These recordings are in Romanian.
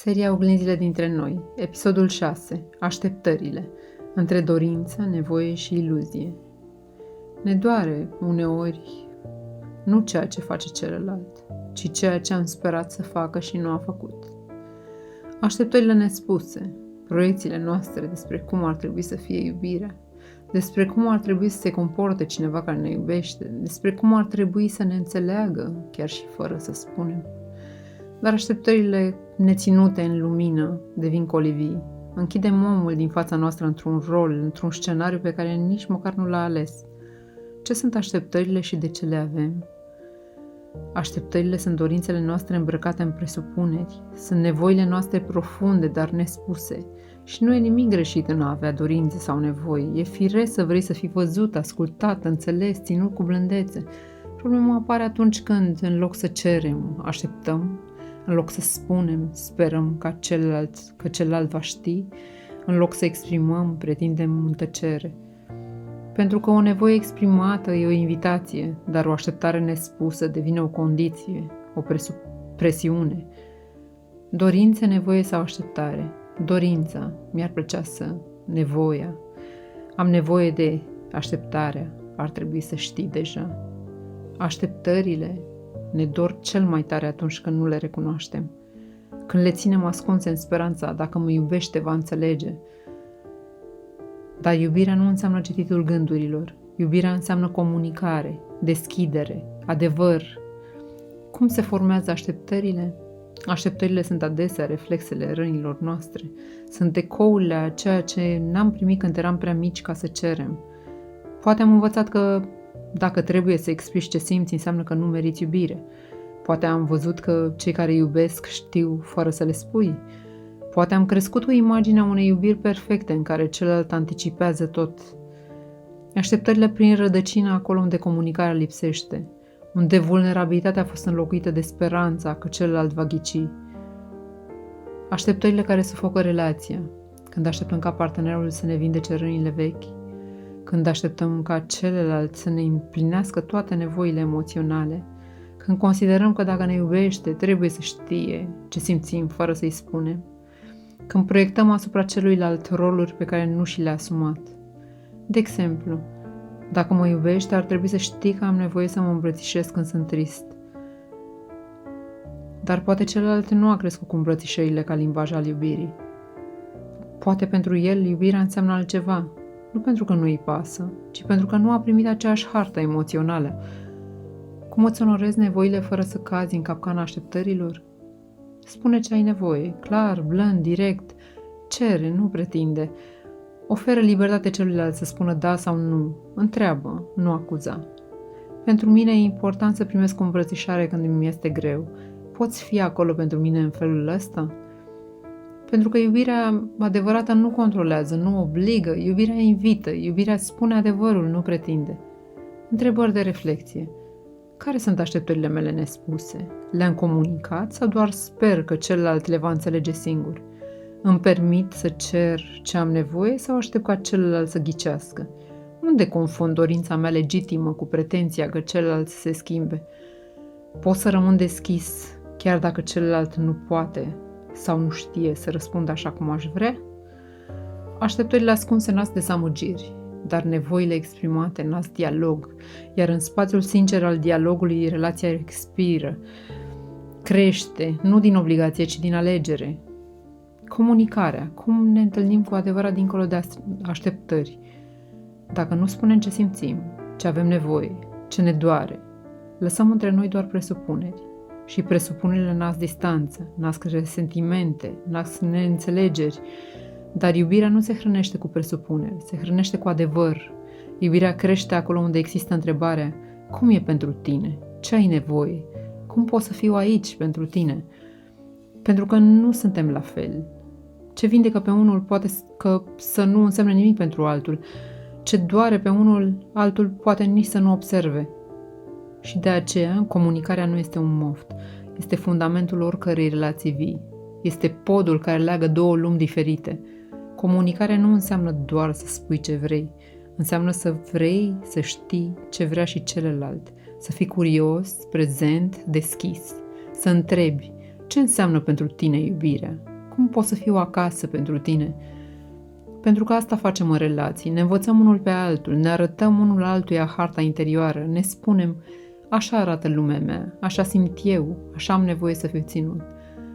Seria Oglinzile dintre noi, episodul 6, Așteptările, între dorință, nevoie și iluzie. Ne doare, uneori, nu ceea ce face celălalt, ci ceea ce am sperat să facă și nu a făcut. Așteptările nespuse, proiecțiile noastre despre cum ar trebui să fie iubirea, despre cum ar trebui să se comporte cineva care ne iubește, despre cum ar trebui să ne înțeleagă, chiar și fără să spunem. Dar așteptările neținute în lumină devin colivii. Închidem omul din fața noastră într-un rol, într-un scenariu pe care nici măcar nu l-a ales. Ce sunt așteptările și de ce le avem? Așteptările sunt dorințele noastre îmbrăcate în presupuneri, sunt nevoile noastre profunde, dar nespuse. Și nu e nimic greșit în a avea dorințe sau nevoi. E firesc să vrei să fii văzut, ascultat, înțeles, ținut cu blândețe. Problema apare atunci când, în loc să cerem, așteptăm, în loc să spunem, sperăm că celălalt va ști, în loc să exprimăm, pretindem în tăcere. Pentru că o nevoie exprimată e o invitație, dar o așteptare nespusă devine o condiție, o presiune. Dorință, nevoie sau așteptare? Dorința, mi-ar plăcea să, nevoia. Am nevoie de așteptarea, ar trebui să știi deja. Așteptările ne dor cel mai tare atunci când nu le recunoaștem. Când le ținem ascunse în speranța, dacă mă iubește, va înțelege. Dar iubirea nu înseamnă cititul gândurilor. Iubirea înseamnă comunicare, deschidere, adevăr. Cum se formează așteptările? Așteptările sunt adesea reflexele rănilor noastre. Sunt ecourile a ceea ce n-am primit când eram prea mici ca să cerem. Poate am învățat că dacă trebuie să explici ce simți, înseamnă că nu meriți iubire. Poate am văzut că cei care iubesc știu fără să le spui. Poate am crescut cu imaginea unei iubiri perfecte în care celălalt anticipează tot. Așteptările prin rădăcină acolo unde comunicarea lipsește, unde vulnerabilitatea a fost înlocuită de speranța că celălalt va ghici. Așteptările care sufocă relația, când așteptăm ca partenerul să ne vindece rănile vechi, când așteptăm ca celălalt să ne împlinească toate nevoile emoționale, când considerăm că dacă ne iubește, trebuie să știe ce simțim fără să-i spunem, când proiectăm asupra celuilalt roluri pe care nu și le-a asumat. De exemplu, dacă mă iubește, ar trebui să știi că am nevoie să mă îmbrățișez când sunt trist. Dar poate celălalt nu a crescut cu îmbrățișările ca limbaj al iubirii. Poate pentru el iubirea înseamnă altceva, nu pentru că nu îi pasă, ci pentru că nu a primit aceeași hartă emoțională. Cum îți onorezi nevoile fără să cazi în capcana așteptărilor? Spune ce ai nevoie, clar, blând, direct. Cere, nu pretinde. Oferă libertate celuilalt să spună da sau nu. Întreabă, nu acuza. Pentru mine e important să primesc o îmbrățișare când mi este greu. Poți fi acolo pentru mine în felul ăsta? Pentru că iubirea adevărată nu controlează, nu obligă, iubirea invită, iubirea spune adevărul, nu pretinde. Întrebări de reflexie. Care sunt așteptările mele nespuse? Le-am comunicat sau doar sper că celălalt le va înțelege singur? Îmi permit să cer ce am nevoie sau aștept ca celălalt să ghicească? Unde confund dorința mea legitimă cu pretenția că celălalt să se schimbe? Pot să rămân deschis, chiar dacă celălalt nu poate sau nu știe să răspundă așa cum aș vrea? Așteptările ascunse nasc dezamăgiri, dar nevoile exprimate nasc dialog, iar în spațiul sincer al dialogului relația expiră, crește, nu din obligație, ci din alegere. Comunicarea, cum ne întâlnim cu adevărat dincolo de așteptări. Dacă nu spunem ce simțim, ce avem nevoie, ce ne doare, lăsăm între noi doar presupuneri. Și presupunerile nasc distanță, nasc resentimente, nasc neînțelegeri. Dar iubirea nu se hrănește cu presupuneri, se hrănește cu adevăr. Iubirea crește acolo unde există întrebarea: cum e pentru tine? Ce ai nevoie? Cum pot să fiu aici pentru tine? Pentru că nu suntem la fel. Ce vindecă pe unul poate să nu însemne nimic pentru altul. Ce doare pe unul, altul poate nici să nu observe. Și de aceea, comunicarea nu este un moft. Este fundamentul oricărei relații vii. Este podul care leagă două lumi diferite. Comunicarea nu înseamnă doar să spui ce vrei. Înseamnă să vrei să știi ce vrea și celălalt. Să fii curios, prezent, deschis. Să întrebi: ce înseamnă pentru tine iubirea? Cum pot să fiu acasă pentru tine? Pentru că asta facem în relații. Ne învățăm unul pe altul, ne arătăm unul altuia harta interioară, ne spunem, așa arată lumea mea, așa simt eu, așa am nevoie să fiu ținut.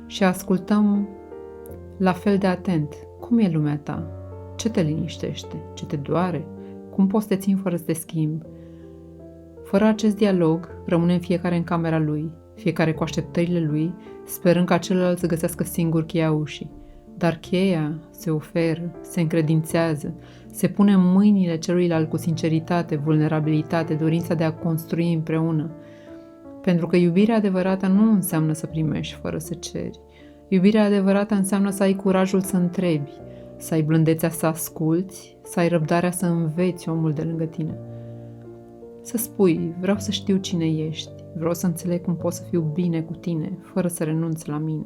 Și ascultăm la fel de atent. Cum e lumea ta? Ce te liniștește? Ce te doare? Cum poți să te țin fără să te schimbi? Fără acest dialog, rămânem fiecare în camera lui, fiecare cu așteptările lui, sperând ca celălalt să găsească singur cheia ușii. Dar cheia se oferă, se încredințează, se pune în mâinile celuilalt cu sinceritate, vulnerabilitate, dorința de a construi împreună. Pentru că iubirea adevărată nu înseamnă să primești fără să ceri. Iubirea adevărată înseamnă să ai curajul să întrebi, să ai blândețea să asculți, să ai răbdarea să înveți omul de lângă tine. Să spui, vreau să știu cine ești, vreau să înțeleg cum pot să fiu bine cu tine, fără să renunț la mine.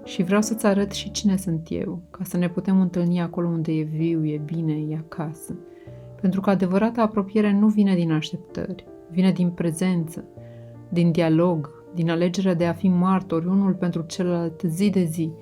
Și vreau să-ți arăt și cine sunt eu, ca să ne putem întâlni acolo unde e viu, e bine, e acasă. Pentru că adevărata apropiere nu vine din așteptări, vine din prezență, din dialog, din alegerea de a fi martori unul pentru celălalt zi de zi,